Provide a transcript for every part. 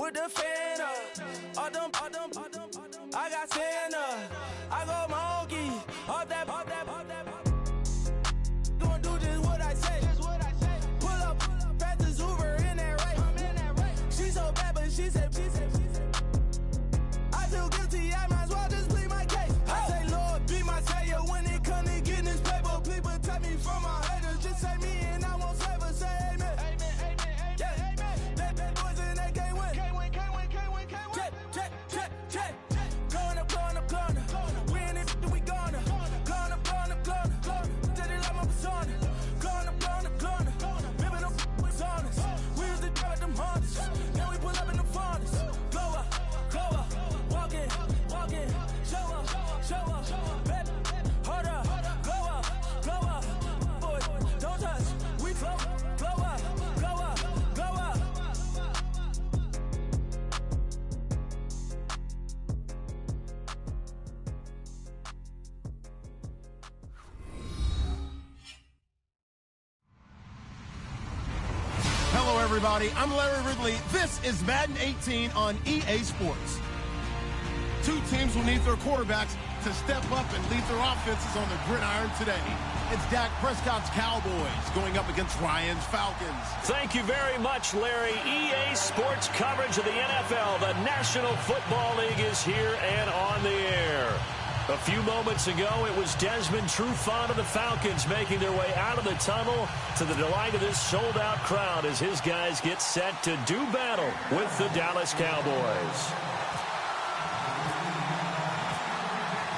with the fan up. All them, I got Santa. I go monkey. All that. Gonna do just what I say. Pull up, fast as Uber in that race. She so bad, but she said. I feel guilty, I might as well just plead my case. I say, Lord, be my savior when it comes to getting this paper. People tell me from my haters, just say me and I won't save her. Say amen. Yeah. Bad boys and they can't win. Check. Going up. We in it, we gonna. Going up. Did it like my persona. Going up. Ripping them was honest. We used to drive them Hondas. Now we pull up in the furnace. Glow up. Walking. Show up. Baby, hold up. Glow up. Boy, don't touch. We flow. Glow up. Hello, everybody. I'm Larry Ridley. This is Madden 18 on EA Sports. Two teams will need their quarterbacks to step up and lead their offenses on the gridiron today. It's Dak Prescott's Cowboys going up against Ryan's Falcons. Thank you very much, Larry. EA Sports coverage of the NFL. The National Football League is here and on the air. A few moments ago, it was Desmond Trufant of the Falcons making their way out of the tunnel to the delight of this sold-out crowd as his guys get set to do battle with the Dallas Cowboys.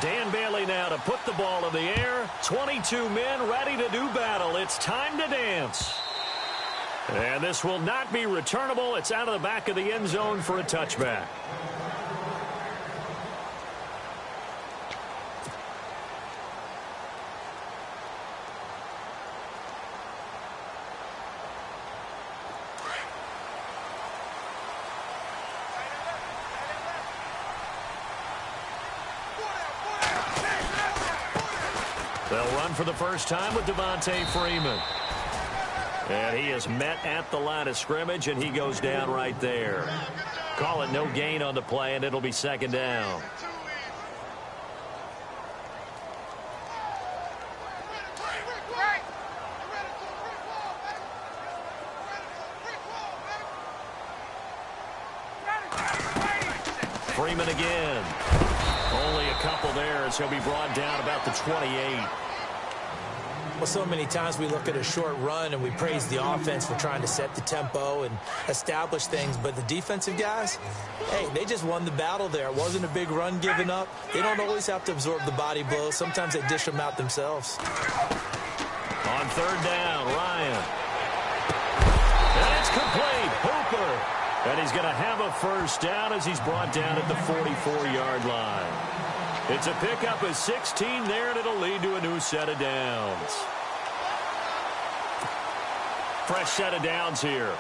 Dan Bailey now to put the ball in the air. 22 men ready to do battle. It's time to dance. And this will not be returnable. It's out of the back of the end zone for a touchback. They'll run for the first time with Devontae Freeman. And he is met at the line of scrimmage, and he goes down right there. Call it no gain on the play, and it'll be second down. Freeman again. Only a couple there as he'll be brought down about the 28. Well, so many times we look at a short run and we praise the offense for trying to set the tempo and establish things, but the defensive guys, hey, they just won the battle there. It wasn't a big run given up. They don't always have to absorb the body blows. Sometimes they dish them out themselves. On third down, Ryan. And it's complete. Hooper. And he's going to have a first down as he's brought down at the 44-yard line. It's a pickup of 16 there, and it'll lead to a new set of downs. Fresh set of downs here.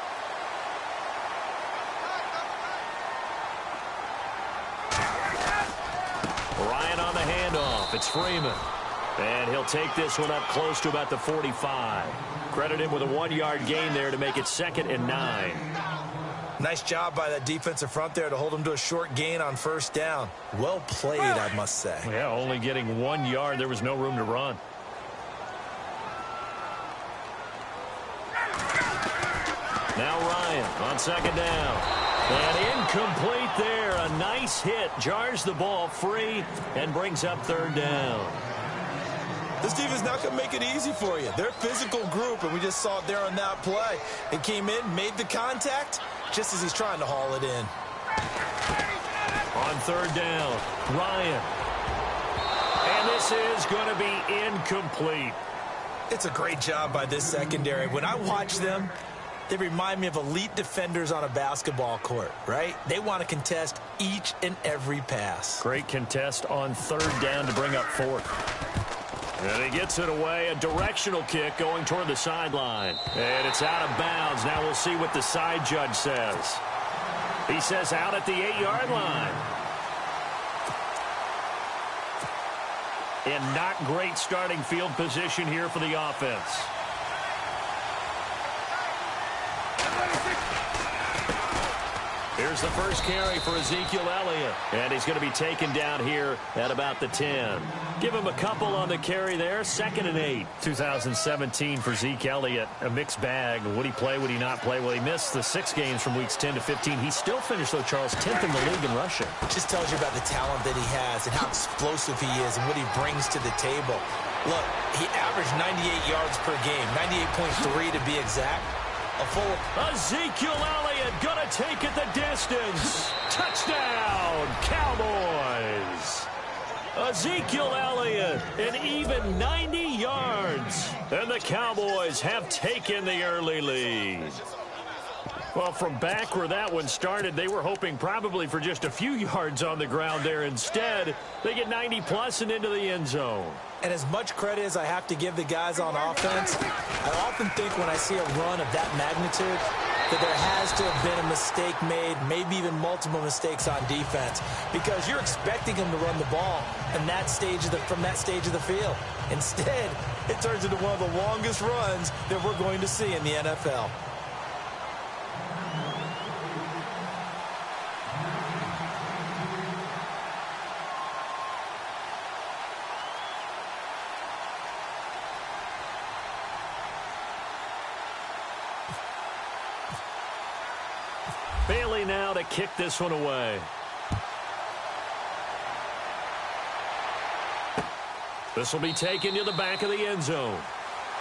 Ryan on the handoff. It's Freeman. And he'll take this one up close to about the 45. Credit him with a 1-yard gain there to make it 2nd and 9. Nice job by that defensive front there to hold him to a short gain on first down. Well played, I must say. Yeah, only getting 1 yard. There was no room to run. Now Ryan on second down. And incomplete there. A nice hit. Jars the ball free and brings up third down. This defense not going to make it easy for you. They're a physical group, and we just saw it there on that play. It came in, made the contact, just as he's trying to haul it in. On third down, Ryan. And this is going to be incomplete. It's a great job by this secondary. When I watch them, they remind me of elite defenders on a basketball court, right? They want to contest each and every pass. Great contest on third down to bring up fourth. And he gets it away, a directional kick going toward the sideline. And it's out of bounds. Now we'll see what the side judge says. He says out at the 8-yard line. And not great starting field position here for the offense. Here's the first carry for Ezekiel Elliott. And he's going to be taken down here at about the 10. Give him a couple on the carry there. 2nd and 8. 2017 for Zeke Elliott. A mixed bag. Would he play? Would he not play? Well, he missed the 6 games from weeks 10 to 15. He still finished, though, Charles, 10th in the league in rushing. Just tells you about the talent that he has and how explosive he is and what he brings to the table. Look, he averaged 98 yards per game. 98.3 to be exact. Ezekiel Elliott gonna take it the distance. Touchdown, Cowboys. Ezekiel Elliott, an even 90 yards. And the Cowboys have taken the early lead. Well, from back where that one started, they were hoping probably for just a few yards on the ground there. Instead, they get 90-plus and into the end zone. And as much credit as I have to give the guys on offense, I often think when I see a run of that magnitude that there has to have been a mistake made, maybe even multiple mistakes on defense, because you're expecting them to run the ball from that stage of the field. Instead, it turns into one of the longest runs that we're going to see in the NFL. Bailey now to kick this one away. This will be taken to the back of the end zone.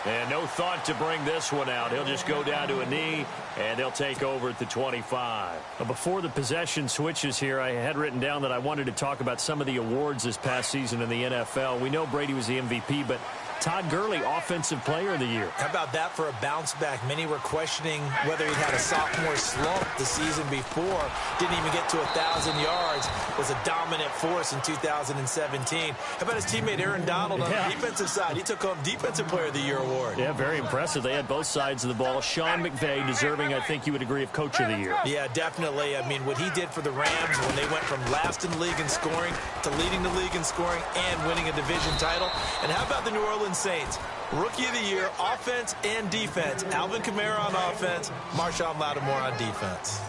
And no thought to bring this one out. He'll just go down to a knee, and they'll take over at the 25. Before the possession switches here, I had written down that I wanted to talk about some of the awards this past season in the NFL. We know Brady was the MVP, but Todd Gurley, Offensive Player of the Year. How about that for a bounce back? Many were questioning whether he'd had a sophomore slump the season before. Didn't even get to 1,000 yards. Was a dominant force in 2017. How about his teammate Aaron Donald on the defensive side? He took home Defensive Player of the Year award. Yeah, very impressive. They had both sides of the ball. Sean McVay deserving, I think you would agree, of Coach of the Year. Yeah, definitely. I mean, what he did for the Rams when they went from last in the league in scoring to leading the league in scoring and winning a division title. And how about the New Orleans Saints? Rookie of the Year, offense and defense. Alvin Kamara on offense, Marshawn Lattimore on defense.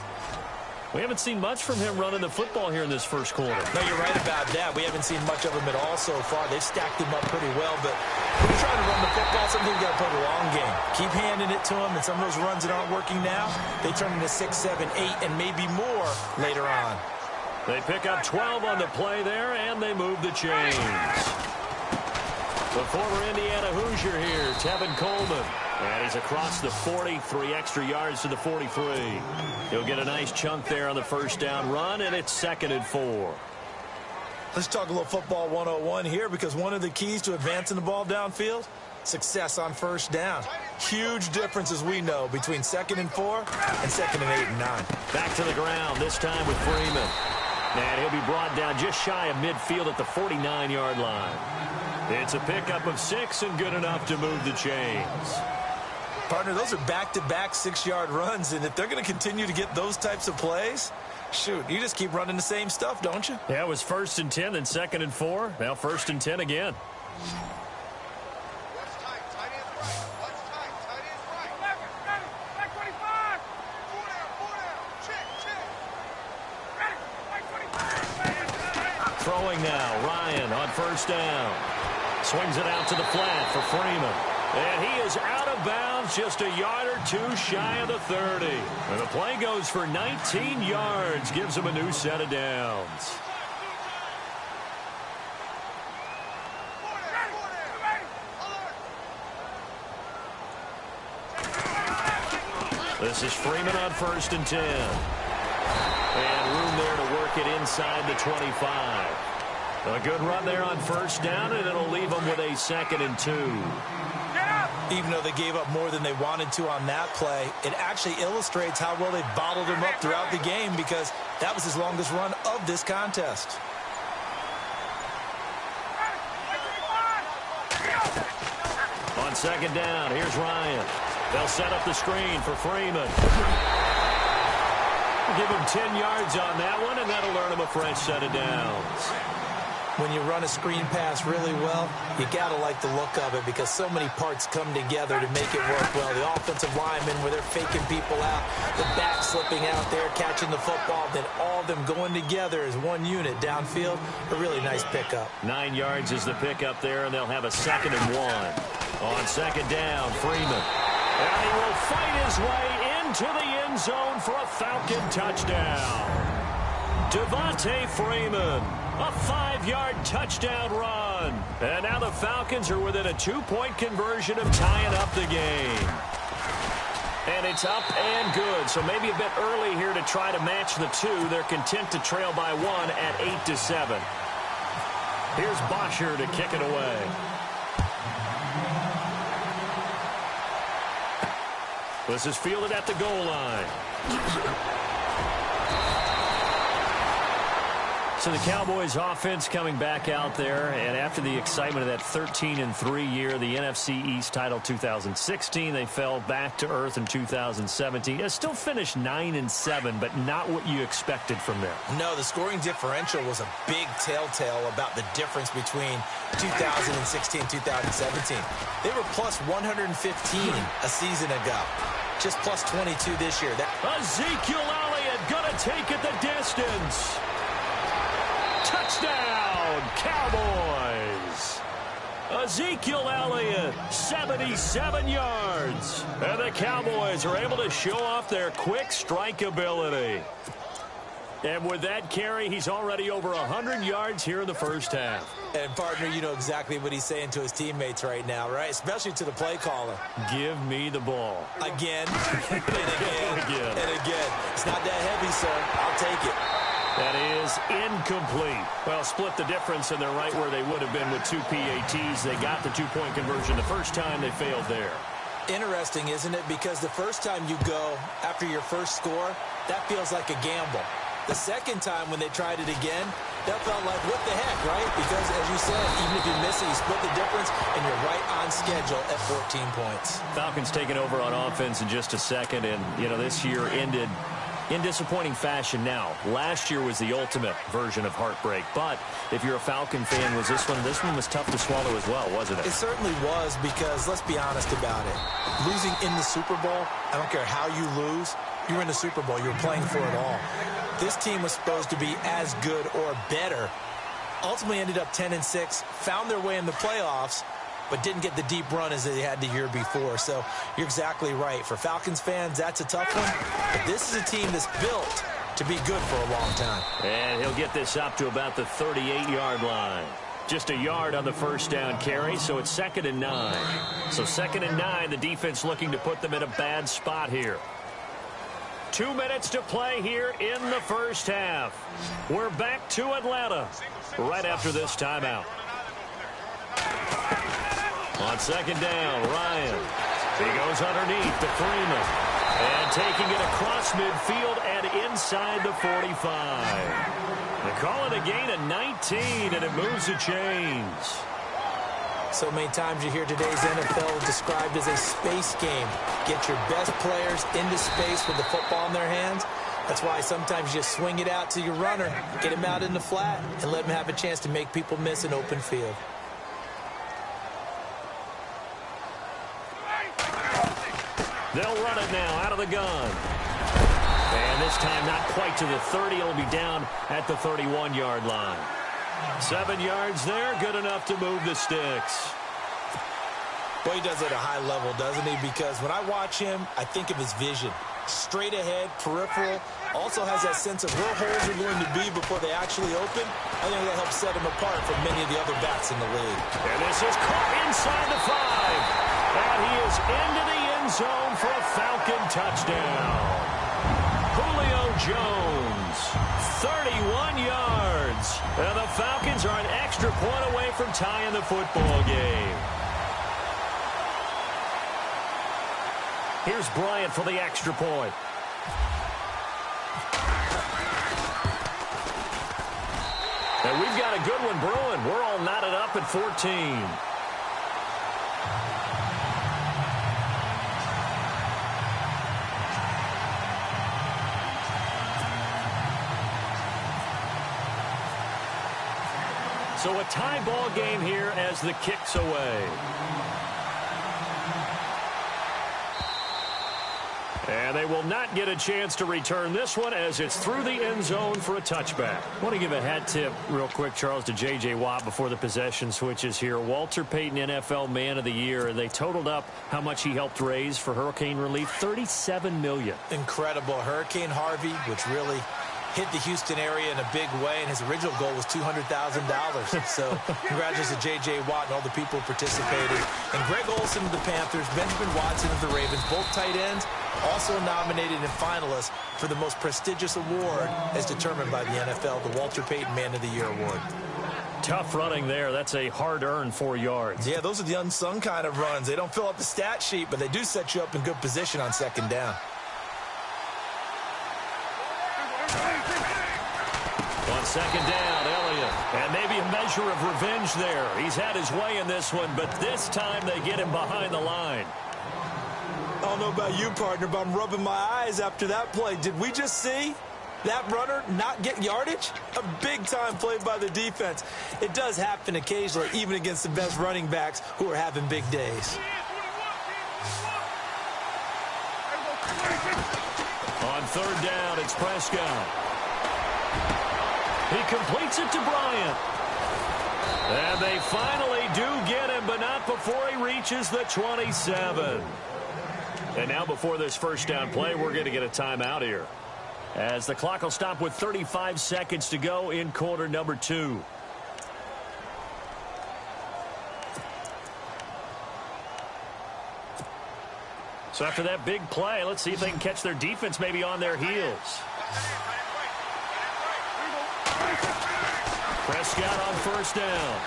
We haven't seen much from him running the football here in this first quarter. No, you're right about that. We haven't seen much of him at all so far. They've stacked him up pretty well, but when you're trying to run the football, sometimes you got to play the long game. Keep handing it to him, and some of those runs that aren't working now, they turn into 6, 7, 8, and maybe more later on. They pick up 12 on the play there, and they move the chains. The former Indiana Hoosier here, Tevin Coleman. And he's across the 40, 3 extra yards to the 43. He'll get a nice chunk there on the first down run, and it's 2nd and 4. Let's talk a little football 101 here, because one of the keys to advancing the ball downfield, success on first down. Huge difference, as we know, between 2nd and 4 and 2nd and 8 and 9. Back to the ground, this time with Freeman. And he'll be brought down just shy of midfield at the 49-yard line. It's a pickup of 6 and good enough to move the chains. Partner, those are back-to-back 6-yard runs, and if they're going to continue to get those types of plays, shoot, you just keep running the same stuff, don't you? Yeah, it was 1st and 10, then 2nd and 4. Now 1st and 10 again. Throwing now, Ryan on first down. Swings it out to the flat for Freeman. And he is out of bounds, just a yard or two shy of the 30. And the play goes for 19 yards, gives him a new set of downs. This is Freeman on 1st and 10. And room there to work it inside the 25. A good run there on first down, and it'll leave them with a 2nd and 2. Even though they gave up more than they wanted to on that play, it actually illustrates how well they bottled him up throughout the game, because that was his longest run of this contest. On 2nd down, here's Ryan. They'll set up the screen for Freeman. Give him 10 yards on that one, and that'll earn him a fresh set of downs. When you run a screen pass really well, you got to like the look of it because so many parts come together to make it work well. The offensive linemen, where they're faking people out, the back slipping out there, catching the football, then all of them going together as one unit downfield. A really nice pickup. 9 yards is the pickup there, and they'll have a 2nd and 1. On 2nd down, Freeman. And he will fight his way into the end zone for a Falcon touchdown. Devontae Freeman, a 5-yard touchdown run. And now the Falcons are within a 2-point conversion of tying up the game. And it's up and good. So maybe a bit early here to try to match the 2. They're content to trail by 1 at 8-7. Here's Bosher to kick it away. This is fielded at the goal line. So the Cowboys offense coming back out there, and after the excitement of that 13-3 year, the NFC East title 2016, they fell back to earth in 2017. It still finished 9-7, but not what you expected from them. No, the scoring differential was a big telltale about the difference between 2016 and 2017. They were plus 115 a season ago. Just plus 22 this year. Ezekiel Elliott gonna take it the distance. Touchdown, Cowboys! Ezekiel Elliott, 77 yards. And the Cowboys are able to show off their quick strike ability. And with that carry, he's already over 100 yards here in the first half. And, partner, you know exactly what he's saying to his teammates right now, right? Especially to the play caller. Give me the ball. Again, and again, and again. It's not that heavy, sir. I'll take it. That is incomplete. Well, split the difference, and they're right where they would have been with 2 PATs. They got the 2-point conversion the first time. They failed there. Interesting, isn't it? Because the first time you go after your first score, that feels like a gamble. The second time when they tried it again, that felt like, what the heck, right? Because, as you said, even if you miss it, you split the difference, and you're right on schedule at 14 points. Falcons taking over on offense in just a second, and, you know, this year ended in disappointing fashion now. Last year was the ultimate version of heartbreak, but if you're a Falcon fan, was this one was tough to swallow as well, wasn't it? It certainly was because, let's be honest about it, losing in the Super Bowl, I don't care how you lose, you're in the Super Bowl, you're playing for it all. This team was supposed to be as good or better, ultimately ended up 10-6, found their way in the playoffs, but didn't get the deep run as they had the year before. So you're exactly right. For Falcons fans, that's a tough one. But this is a team that's built to be good for a long time. And he'll get this up to about the 38-yard line. Just a yard on the first down carry, so it's 2nd and 9. So 2nd and 9, the defense looking to put them in a bad spot here. 2 minutes to play here in the first half. We're back to Atlanta right after this timeout. On 2nd down, Ryan. He goes underneath to Freeman. And taking it across midfield and inside the 45. They call it a gain of 19, and it moves the chains. So many times you hear today's NFL described as a space game. Get your best players into space with the football in their hands. That's why sometimes you just swing it out to your runner, get him out in the flat, and let him have a chance to make people miss an open field. They'll run it now out of the gun. And this time not quite to the 30. It'll be down at the 31-yard line. 7 yards there, good enough to move the sticks. Well, he does it at a high level, doesn't he? Because when I watch him, I think of his vision. Straight ahead, peripheral, also has that sense of where holes are going to be before they actually open. I think that helps set him apart from many of the other backs in the league. And this is caught inside the 5. And he is into the end zone for a Falcon touchdown. Julio Jones, 31 yards. And the Falcons are an extra point away from tying the football game. Here's Bryant for the extra point. And we've got a good one brewing. We're all knotted up at 14. So a tie ball game here as the kick's away. And they will not get a chance to return this one as it's through the end zone for a touchback. I want to give a hat tip real quick, Charles, to J.J. Watt before the possession switches here. Walter Payton, NFL Man of the Year, and they totaled up how much he helped raise for hurricane relief, $37 million. Incredible. Hurricane Harvey, which really hit the Houston area in a big way, and his original goal was $200,000. So congratulations to J.J. Watt and all the people who participated. And Greg Olsen of the Panthers, Benjamin Watson of the Ravens, both tight ends, also nominated and finalists for the most prestigious award as determined by the NFL, the Walter Payton Man of the Year Award. Tough running there. That's a hard-earned 4 yards. Yeah, those are the unsung kind of runs. They don't fill up the stat sheet, but they do set you up in good position on second down. On second down, Elliott. And maybe a measure of revenge there. He's had his way in this one, but this time they get him behind the line. I don't know about you, partner, but I'm rubbing my eyes after that play. Did we just see that runner not get yardage? A big-time play by the defense. It does happen occasionally, even against the best running backs who are having big days. On third down, it's Prescott. He completes it to Bryant. And they finally do get him, but not before he reaches the 27. And now before this first down play, we're going to get a timeout here, as the clock will stop with 35 seconds to go in quarter number 2. So after that big play, let's see if they can catch their defense maybe on their heels. Prescott on first down.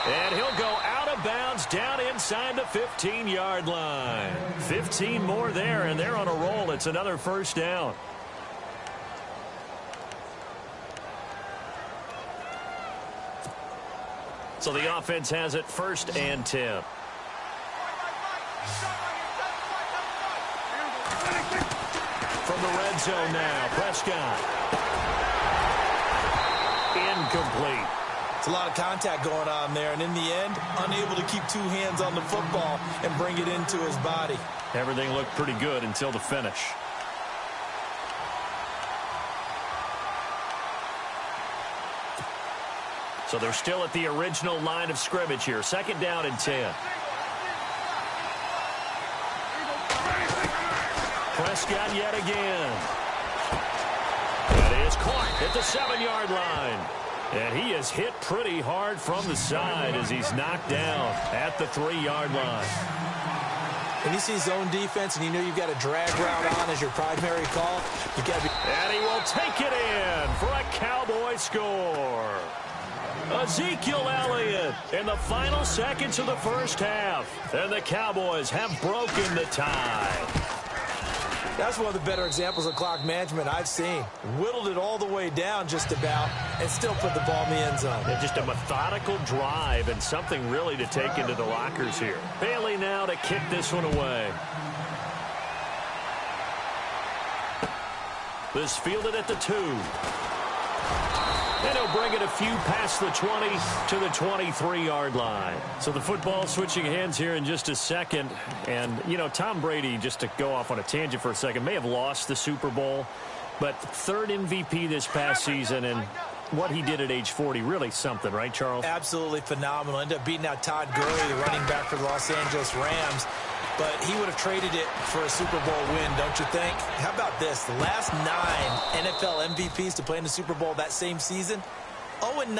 And he'll go out of bounds down inside the 15-yard line. 15 more there, and they're on a roll. It's another first down. So the offense has it first and 10. From the red zone now, Prescott. Incomplete. It's a lot of contact going on there, and in the end, unable to keep two hands on the football and bring it into his body. Everything looked pretty good until the finish. So they're still at the original line of scrimmage here. Second down and 10. Prescott yet again. That is caught at the 7-yard line. And he is hit pretty hard from the side as he's knocked down at the 3-yard line. When you see zone defense and you know you've got a drag route on as your primary call, you got to be... And he will take it in for a Cowboy score. Ezekiel Elliott in the final seconds of the first half. And the Cowboys have broken the tie. That's one of the better examples of clock management I've seen. Whittled it all the way down just about and still put the ball in the end zone. Yeah, just a methodical drive and something really to take into the lockers here. Bailey now to kick this one away. This fielded at the 2. And he'll bring it a few past the 20 to the 23-yard line. So the football switching hands here in just a second. And, you know, Tom Brady, just to go off on a tangent for a second, may have lost the Super Bowl. But third MVP this past season, and what he did at age 40, really something, right, Charles? Absolutely phenomenal. Ended up beating out Todd Gurley, the running back for the Los Angeles Rams. But he would have traded it for a Super Bowl win, don't you think? How about this? The last 9 NFL MVPs to play in the Super Bowl that same season, 0-9.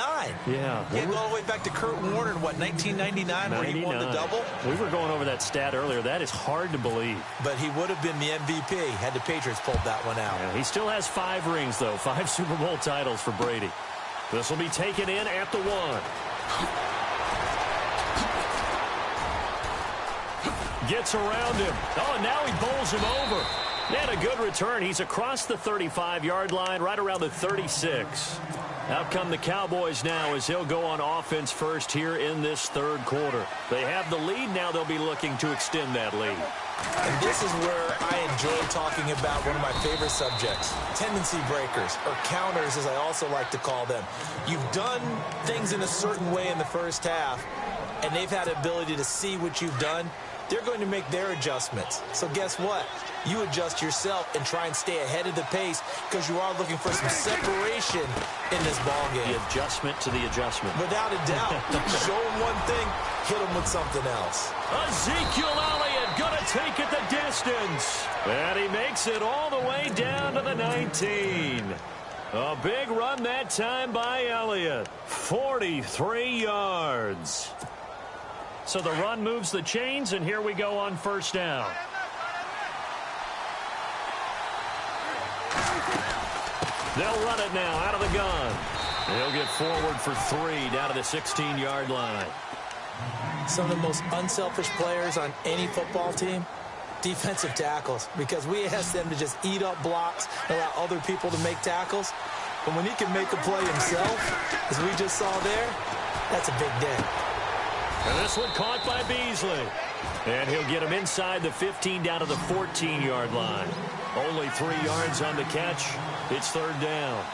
Yeah. Can't go all the way back to Kurt Warner in, what, 1999, where he won the double? We were going over that stat earlier. That is hard to believe. But he would have been the MVP had the Patriots pulled that one out. Yeah, he still has 5 rings, though. 5 Super Bowl titles for Brady. This will be taken in at the 1. Gets around him. Oh, and now he bowls him over. And a good return. He's across the 35-yard line, right around the 36. Out come the Cowboys now as he'll go on offense first here in this third quarter. They have the lead. Now they'll be looking to extend that lead. And this is where I enjoy talking about one of my favorite subjects, tendency breakers, or counters as I also like to call them. You've done things in a certain way in the first half, and they've had the ability to see what you've done. They're going to make their adjustments. So guess what? You adjust yourself and try and stay ahead of the pace because you are looking for some separation in this ball game. The adjustment to the adjustment. Without a doubt. Show them one thing, hit them with something else. Ezekiel Elliott going to take it the distance. And he makes it all the way down to the 19. A big run that time by Elliott. 43 yards. So the run moves the chains, and here we go on first down. They'll run it now out of the gun. He'll get forward for 3 down to the 16-yard line. Some of the most unselfish players on any football team, defensive tackles, because we ask them to just eat up blocks and allow other people to make tackles. But when he can make a play himself, as we just saw there, that's a big day. And this one caught by Beasley. And he'll get him inside the 15 down to the 14-yard line. Only 3 yards on the catch. It's third down.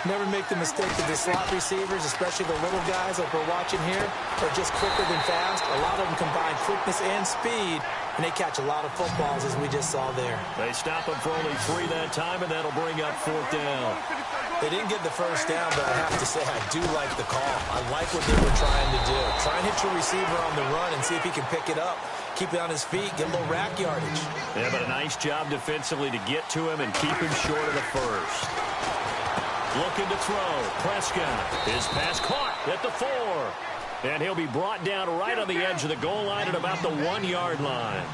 Never make the mistake that the slot receivers, especially the little guys like we're watching here, are just quicker than fast. A lot of them combine quickness and speed, and they catch a lot of footballs, as we just saw there. They stop him for only 3 that time, and that'll bring up fourth down. They didn't get the first down, but I have to say I do like the call. I like what they were trying to do. Try and hit your receiver on the run and see if he can pick it up. Keep it on his feet, get a little rack yardage. Yeah, but a nice job defensively to get to him and keep him short of the first. Looking to throw. Prescott. His pass caught at the 4. And he'll be brought down right on the edge of the goal line at about the 1-yard line.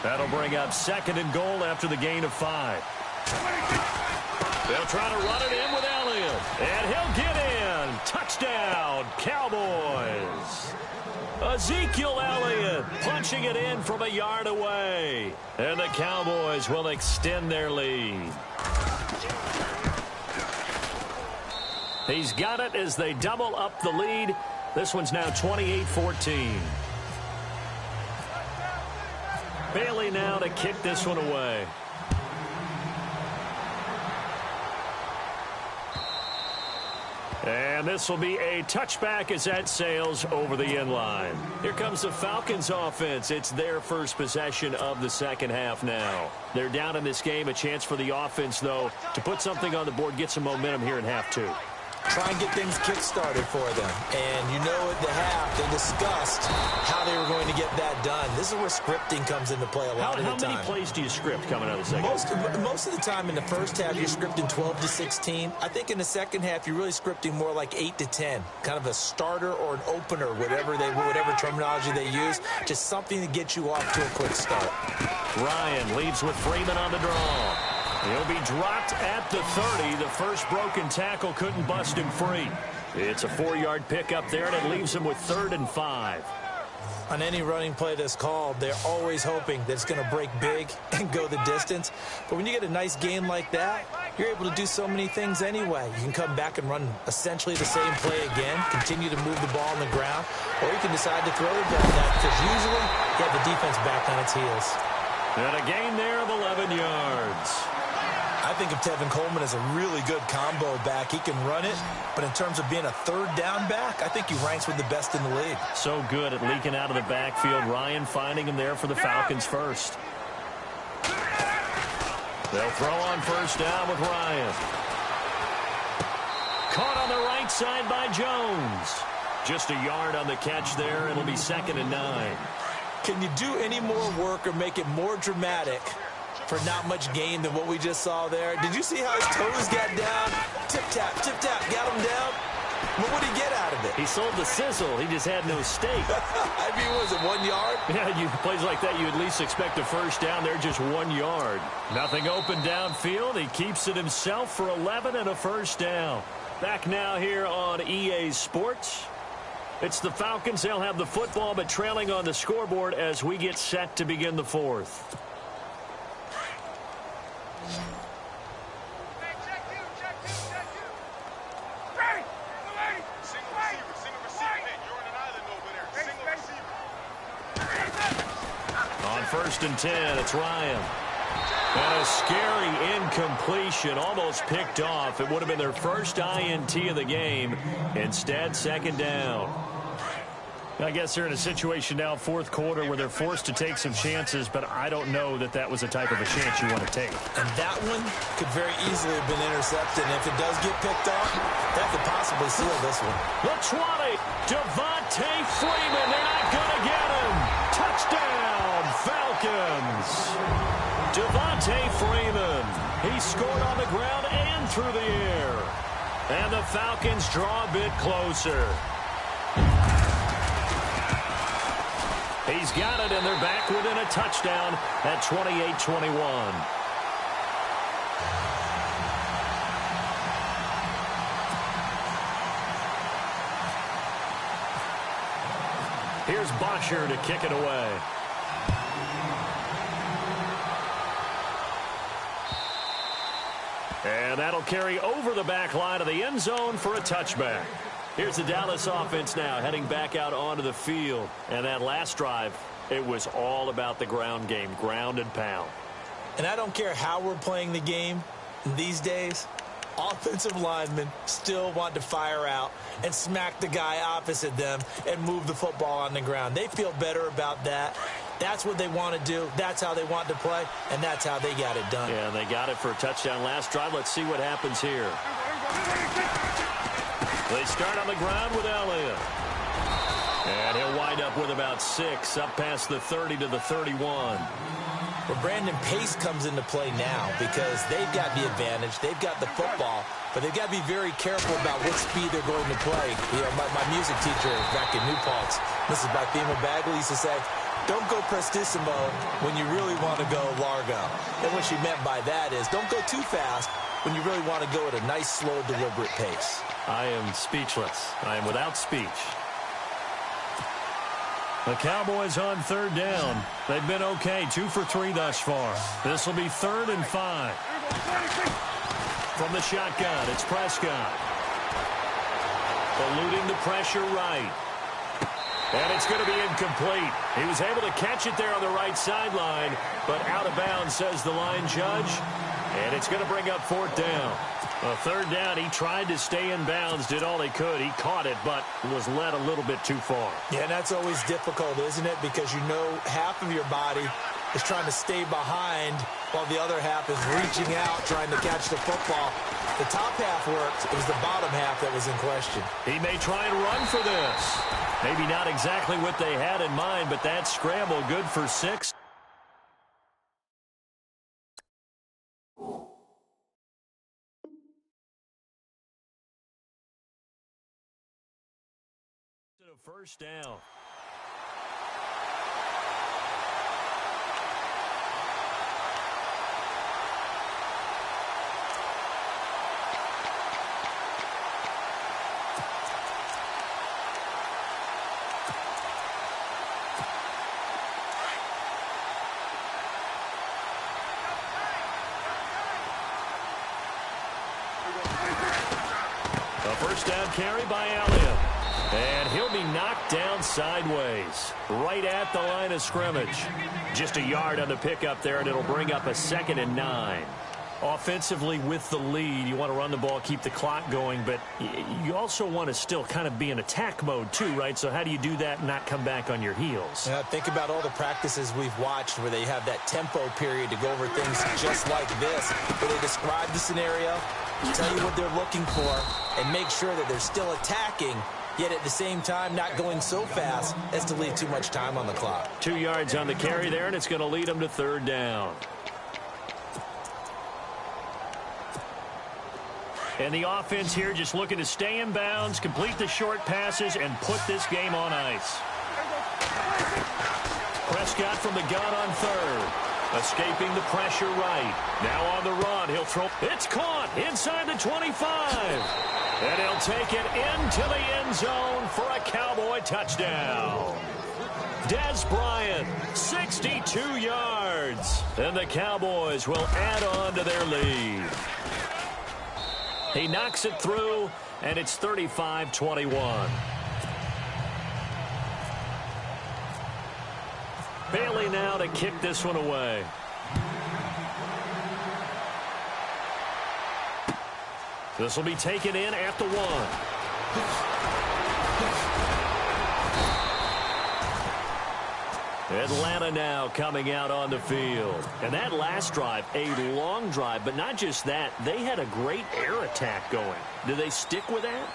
That'll bring up second and goal after the gain of 5. They'll try to run it in with Elliott. And he'll get in. Touchdown, Cowboys. Ezekiel Elliott punching it in from a yard away. And the Cowboys will extend their lead. He's got it as they double up the lead. This one's now 28-14. Bailey now to kick this one away. And this will be a touchback as that sails over the end line. Here comes the Falcons offense. It's their first possession of the second half now. They're down in this game. A chance for the offense, though, to put something on the board, get some momentum here in half 2. Try and get things kick-started for them. And you know at the half, they discussed how they were going to get that done. This is where scripting comes into play a lot of the time. How many plays do you script coming out of the second half? Most of the time in the first half, you're scripting 12 to 16. I think in the second half, you're really scripting more like 8 to 10. Kind of a starter or an opener, whatever terminology they use. Just something to get you off to a quick start. Ryan leads with Freeman on the draw. He'll be dropped at the 30. The first broken tackle couldn't bust him free. It's a 4-yard pickup there, and it leaves him with 3rd and 5. On any running play that's called, they're always hoping that it's going to break big and go the distance. But when you get a nice gain like that, you're able to do so many things anyway. You can come back and run essentially the same play again, continue to move the ball on the ground, or you can decide to throw the ball back because usually you have the defense back on its heels. And a gain there of 11 yards. I think of Tevin Coleman as a really good combo back. He can run it, but in terms of being a third down back, I think he ranks with the best in the league. So good at leaking out of the backfield. Ryan finding him there for the Falcons first. They'll throw on first down with Ryan. Caught on the right side by Jones. Just a yard on the catch there. It'll be 2nd and 9. Can you do any more work or make it more dramatic for not much gain than what we just saw there? Did you see how his toes got down? Tip-tap, got him down. What would he get out of it? He sold the sizzle. He just had no steak. I mean, was it 1 yard? Yeah, plays like that, you at least expect a first down. They're just 1 yard. Nothing open downfield. He keeps it himself for 11 and a first down. Back now here on EA Sports. It's the Falcons. They'll have the football, but trailing on the scoreboard as we get set to begin the 4th. 1st and 10. It's Ryan. And a scary incompletion, almost picked off. It would have been their first INT of the game. Instead, 2nd down. I guess they're in a situation now, 4th quarter, where they're forced to take some chances, but I don't know that that was the type of a chance you want to take. And that one could very easily have been intercepted. And if it does get picked off, that could possibly seal this one. The 20, Devontae Freeman. They're not going to get him. Touchdown, Falcons. Devontae Freeman. He scored on the ground and through the air. And the Falcons draw a bit closer. He's got it, and they're back within a touchdown at 28-21. Here's Bosher to kick it away. And that'll carry over the back line of the end zone for a touchback. Here's the Dallas offense now heading back out onto the field. And that last drive, it was all about the ground game, ground and pound. And I don't care how we're playing the game these days, offensive linemen still want to fire out and smack the guy opposite them and move the football on the ground. They feel better about that. That's what they want to do. That's how they want to play, and that's how they got it done. Yeah, and they got it for a touchdown last drive. Let's see what happens here. They start on the ground with Elliott. And he'll wind up with about 6, up past the 30 to the 31. Well, Brandon, pace comes into play now because they've got the advantage. They've got the football, but they've got to be very careful about what speed they're going to play. You know, my music teacher back in New Paltz, Mrs. Bifema Bagley, used to say, don't go prestissimo when you really want to go largo. And what she meant by that is don't go too fast when you really want to go at a nice, slow, deliberate pace. I am speechless. I am without speech. The Cowboys on 3rd down. They've been okay, 2 for 3 thus far. This will be 3rd and 5. From the shotgun, it's Prescott. Eluding the pressure right. And it's going to be incomplete. He was able to catch it there on the right sideline, but out of bounds, says the line judge. And it's going to bring up 4th down. A 3rd down, he tried to stay in bounds, did all he could. He caught it, but was led a little bit too far. Yeah, and that's always difficult, isn't it? Because you know half of your body is trying to stay behind while the other half is reaching out, trying to catch the football. The top half worked. It was the bottom half that was in question. He may try and run for this. Maybe not exactly what they had in mind, but that scramble good for 6. First down. A first down carry by Elliott. And he'll be knocked down sideways, right at the line of scrimmage. Just a yard on the pickup there, and it'll bring up a 2nd and 9. Offensively with the lead, you want to run the ball, keep the clock going, but you also want to still kind of be in attack mode too, right? So how do you do that and not come back on your heels? Yeah, think about all the practices we've watched where they have that tempo period to go over things just like this, where they describe the scenario, tell you what they're looking for, and make sure that they're still attacking, yet at the same time not going so fast as to leave too much time on the clock. 2 yards on the carry there, and it's going to lead them to 3rd down. And the offense here just looking to stay in bounds, complete the short passes, and put this game on ice. Prescott from the gun on 3rd. Escaping the pressure right. Now on the run. He'll throw. It's caught inside the 25. And he'll take it into the end zone for a Cowboy touchdown. Dez Bryant, 62 yards. And the Cowboys will add on to their lead. He knocks it through, and it's 35-21. Bailey ready now to kick this one away. This will be taken in at the 1. Atlanta now coming out on the field. And that last drive, a long drive, but not just that. They had a great air attack going. Do they stick with that?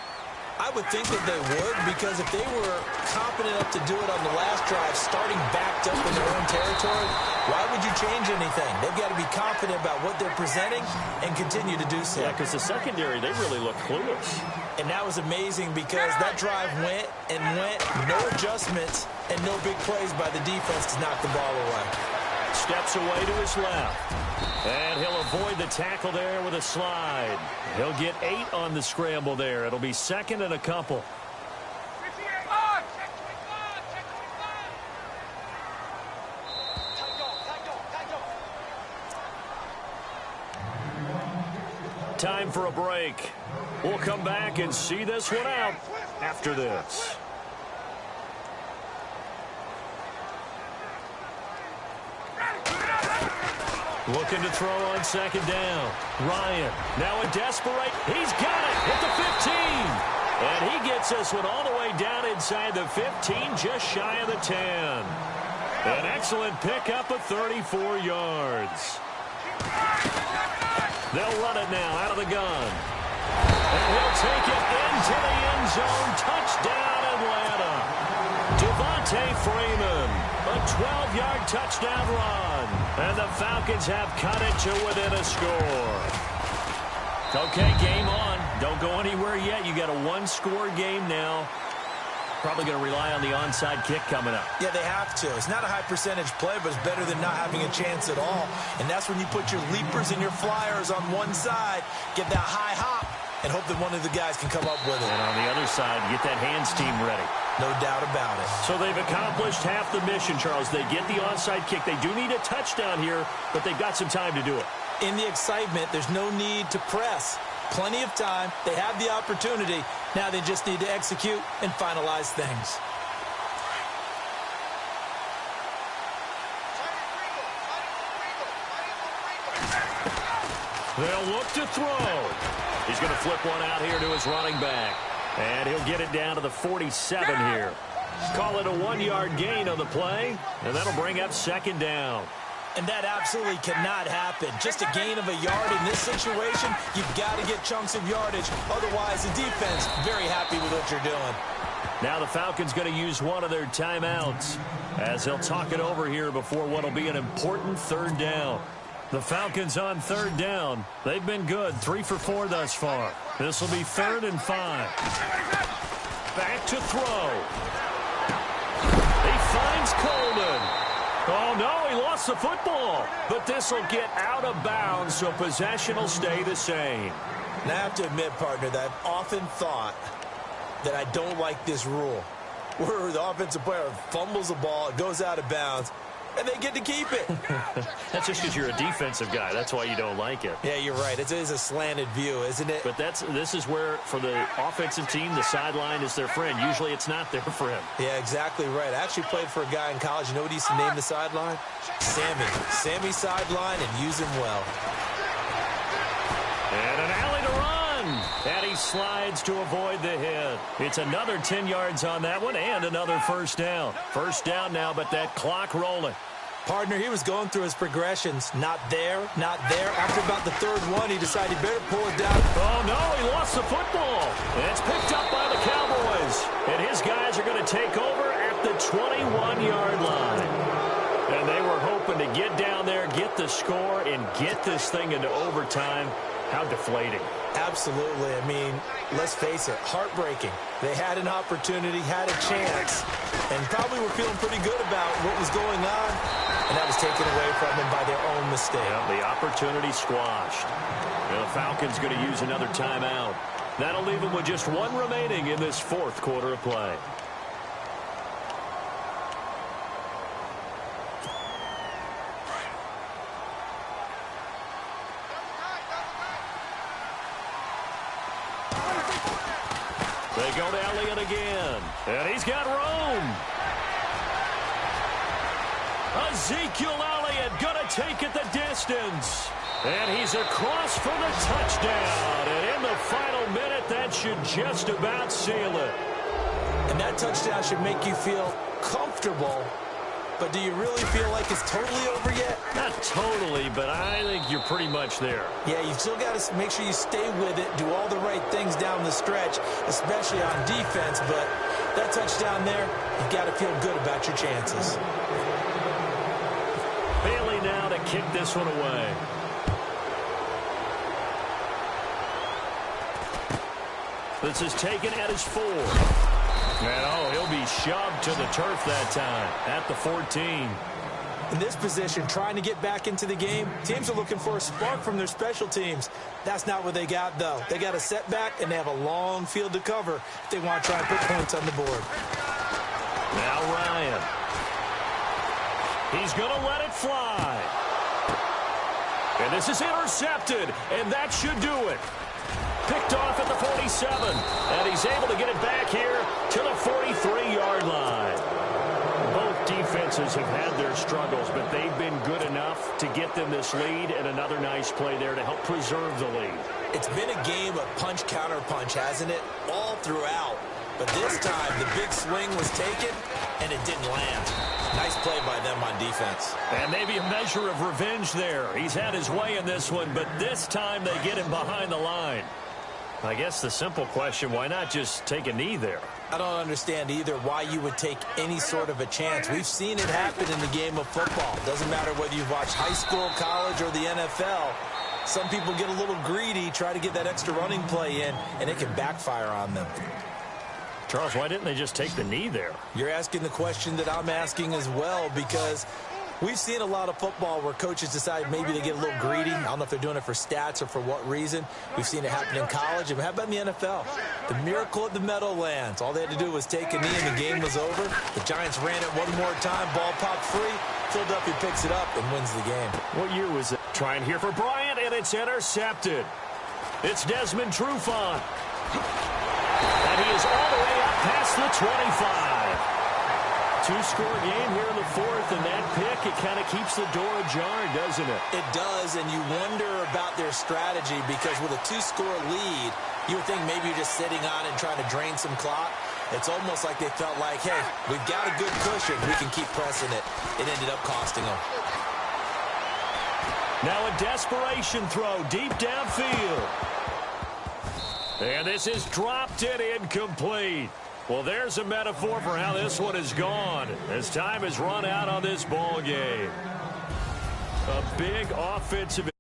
I would think that they would, because if they were confident enough to do it on the last drive, starting backed up in their own territory, why would you change anything? They've got to be confident about what they're presenting and continue to do so. Yeah, because the secondary, they really look clueless. And that was amazing because that drive went and went, no adjustments and no big plays by the defense to knock the ball away. Steps away to his left. And he'll avoid the tackle there with a slide. He'll get 8 on the scramble there. It'll be second and a couple. Time for a break. We'll come back and see this one out after this. Looking to throw on second down. Ryan now in desperate. He's got it at the 15. And he gets this one all the way down inside the 15, just shy of the 10. An excellent pickup of 34 yards. They'll run it now out of the gun. And he'll take it into the end zone. Touchdown, Atlanta. Devontae Freeman. A 12-yard touchdown run. And the Falcons have cut it to within a score. Okay, game on. Don't go anywhere yet. You got a one-score game now. Probably going to rely on the onside kick coming up. Yeah, they have to. It's not a high percentage play, but it's better than not having a chance at all. And that's when you put your leapers and your flyers on one side, get that high hop, and hope that one of the guys can come up with it. And on the other side, get that hands team ready. No doubt about it. So they've accomplished half the mission, Charles. They get the onside kick. They do need a touchdown here, but they've got some time to do it. In the excitement, there's no need to press. Plenty of time. They have the opportunity. Now they just need to execute and finalize things. They'll look to throw. He's going to flip one out here to his running back. And he'll get it down to the 47 here. Call it a 1-yard gain on the play, and that'll bring up second down. And that absolutely cannot happen. Just a gain of a yard in this situation, you've got to get chunks of yardage. Otherwise, the defense very happy with what you're doing. Now the Falcons going to use one of their timeouts as they'll talk it over here before what will be an important third down. The Falcons on third down. They've been good, 3 for 4 thus far. This will be 3rd and 5. Back to throw. He finds Coleman. Oh, no, he lost the football. But this will get out of bounds, so possession will stay the same. And I have to admit, partner, that I've often thought that I don't like this rule, where the offensive player fumbles the ball, it goes out of bounds, and they get to keep it. That's just because you're a defensive guy. That's why you don't like it. Yeah, you're right. It is a slanted view, isn't it? But this is where, for the offensive team, the sideline is their friend. Usually it's not their friend. Yeah, exactly right. I actually played for a guy in college. You know what he used to name the sideline? Sammy. Sammy sideline, and use him well. And an alley to run. And he slides to avoid the hit. It's another 10 yards on that one and another first down. First down now, but that clock rolling. Partner, he was going through his progressions. Not there, not there. After about the third one, he decided he better pull it down. Oh, no, he lost the football. And it's picked up by the Cowboys. And his guys are going to take over at the 21-yard line. And they were hoping to get down there, get the score, and get this thing into overtime. How deflating. Absolutely. I mean, let's face it, heartbreaking. They had an opportunity, had a chance, and probably were feeling pretty good about what was going on, and that was taken away from them by their own mistake. Yeah, the opportunity squashed. The Falcons going to use another timeout. That'll leave them with just one remaining in this fourth quarter of play. They go to Elliott again. And he's got room. A Ezekiel Elliott gonna take it the distance. And he's across for the touchdown. And in the final minute, that should just about seal it. And that touchdown should make you feel comfortable. But do you really feel like it's totally over yet? Not totally, but I think you're pretty much there. Yeah, you've still got to make sure you stay with it, do all the right things down the stretch, especially on defense. But that touchdown there, you've got to feel good about your chances. Bailey now to kick this one away. This is taken at his 4. And, he'll be shoved to the turf that time at the 14. In this position, trying to get back into the game, teams are looking for a spark from their special teams. That's not what they got, though. They got a setback, and they have a long field to cover if they want to try and put points on the board. Now Ryan. He's going to let it fly. And this is intercepted, and that should do it. Picked off at the 47, and he's able to get it back here to the 43-yard line. Both defenses have had their struggles, but they've been good enough to get them this lead, and another nice play there to help preserve the lead. It's been a game of punch-counter-punch, hasn't it? All throughout. But this time, the big swing was taken, and it didn't land. Nice play by them on defense. And maybe a measure of revenge there. He's had his way in this one, but this time they get him behind the line. I guess the simple question, why not just take a knee there? I don't understand either why you would take any sort of a chance. We've seen it happen in the game of football. Doesn't matter whether you've watched high school, college, or the NFL. Some people get a little greedy, try to get that extra running play in, and it can backfire on them. Charles, why didn't they just take the knee there? You're asking the question that I'm asking as well, because we've seen a lot of football where coaches decide maybe they get a little greedy. I don't know if they're doing it for stats or for what reason. We've seen it happen in college. And how about in the NFL? The miracle at the Meadowlands. All they had to do was take a knee and the game was over. The Giants ran it one more time. Ball popped free. Philadelphia picks it up and wins the game. What year was it? Trying here for Bryant, and it's intercepted. It's Desmond Trufant. And he is all the way up past the 25. Two-score game here in the 4th, and that pick, it kind of keeps the door ajar, doesn't it? It does, and you wonder about their strategy because with a 2-score lead, you would think maybe you're just sitting on and trying to drain some clock. It's almost like they felt like, hey, we've got a good cushion. We can keep pressing it. It ended up costing them. Now a desperation throw deep downfield. And this is dropped and incomplete. Well, there's a metaphor for how this one is gone as time has run out on this ball game. A big offensive